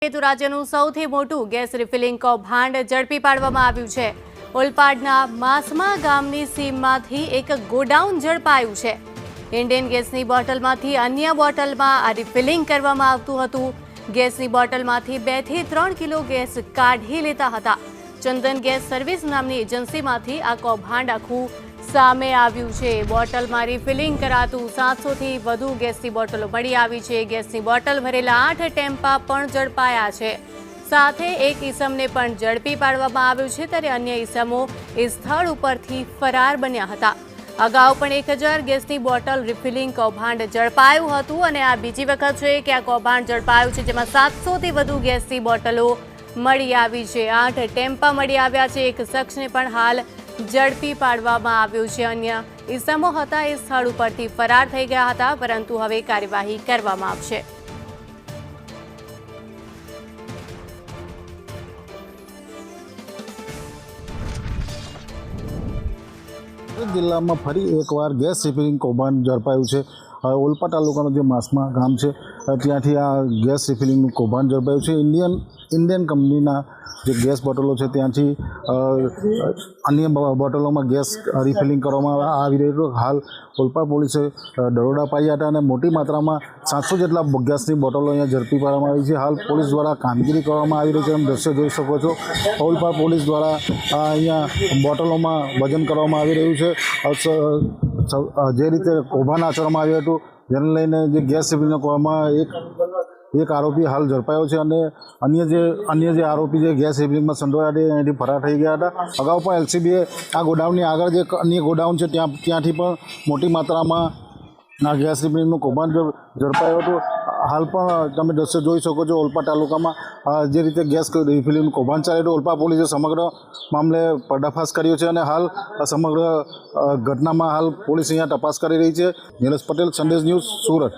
તો રાજ્યનું સૌથી મોટું ગેસ રિફિલિંગ કૌભાંડ ઝડપી પાડવામાં આવ્યું છે। ઓલપાડના માસમા ગામની સીમમાંથી એક ગોડાઉન ઝડપાયું છે। ઇન્ડિયન ગેસની બોટલમાંથી અન્ય બોટલમાં આ રિફિલિંગ કરવામાં આવતું હતું। ગેસની બોટલમાંથી 2 થી 3 કિલો ગેસ કાઢી લેતા હતા। ચંદન ગેસ સર્વિસ નામની એજન્સીમાંથી આ કૌભાંડ આખું સામે આવ્યું છે। બોટલમાં રિફિલિંગ કરાતું 700 થી વધુ ગેસની બોટલો મળી આવી છે। ગેસની બોટલ ભરેલા 8 ટેમ્પા પણ ઝડપાયા છે। સાથે એક ઈસમને પણ ઝડપી પાડવામાં આવ્યું છે, ત્યારે અન્ય ઈસમો એ સ્થળ ઉપરથી ફરાર બન્યા હતા। અગાઉ પણ 1000 ગેસની બોટલ રિફિલિંગ કૌભાંડ ઝડપાયું હતું અને આ બીજી વખત છે કે આ કૌભાંડ ઝડપાયું છે, જેમાં 700 થી વધુ ગેસની બોટલો મળી આવી છે। 8 ટેમ્પા મળી આવ્યા છે। એક શખ્સને પણ હાલ ઝડપી પાડવામાં આવ્યો છે। અન્ય ઈસમો હતા એ સ્થળ ઉપરથી ફરાર થઈ ગયા હતા, પરંતુ હવે કાર્યવાહી કરવામાં આવશે। જિલ્લામાં ફરી એકવાર ગેસ રિફિલિંગ કૌભાંડ ઝડપાયું છે। ઓલપાડ તાલુકાનું જે માસમા ગામ છે ત્યાંથી આ ગેસ રિફિલિંગનું કૌભાંડ ઝડપાયું છે। ઇન્ડિયન કંપનીના જે ગેસ બોટલો છે ત્યાંથી અન્ય બોટલોમાં ગેસ રિફિલિંગ કરવામાં આવી રહ્યું। હાલ ઓલપાડ પોલીસે દરોડા પાડ્યા હતા અને મોટી માત્રામાં 700 જેટલા ગેસની બોટલો અહીંયા ઝડપી પાડવામાં આવી છે। હાલ પોલીસ દ્વારા કામગીરી કરવામાં આવી રહી છે। તમે દ્રશ્ય જોઈ શકો છો, ઓલપાડ પોલીસ દ્વારા અહીંયા બોટલોમાં વજન કરવામાં આવી રહ્યું છે। જે રીતે કૌભાંડ આચરવામાં આવ્યું હતું જેને લઈને જે ગેસ રિફિલિંગના કૌભાંડમાં એક આરોપી હાલ ઝડપાયો છે અને અન્ય જે આરોપી જે ગેસ રિફિલિંગમાં સંડોવાયા હતા એનાથી ફરાર થઈ ગયા હતા। અગાઉ પણ એલસીબીએ આ ગોડાઉનની આગળ જે અન્ય ગોડાઉન છે ત્યાંથી પણ મોટી માત્રામાં આ ગેસ રિફિલિંગનું કૌભાંડ ઝડપાયું હતું। હાલ પણ તમે દ્રશ્ય જોઈ શકો છો, ઓલપાડ તાલુકામાં જે રીતે ગેસ રિફિલિંગનું કૌભાંડ ચાલે તો ઓલપાડ પોલીસે સમગ્ર મામલે પર્દાફાશ કર્યો છે અને હાલ સમગ્ર ઘટનામાં હાલ પોલીસ અહીંયા તપાસ કરી રહી છે। નીરજ પટેલ, સંદેશ ન્યૂઝ, સુરત।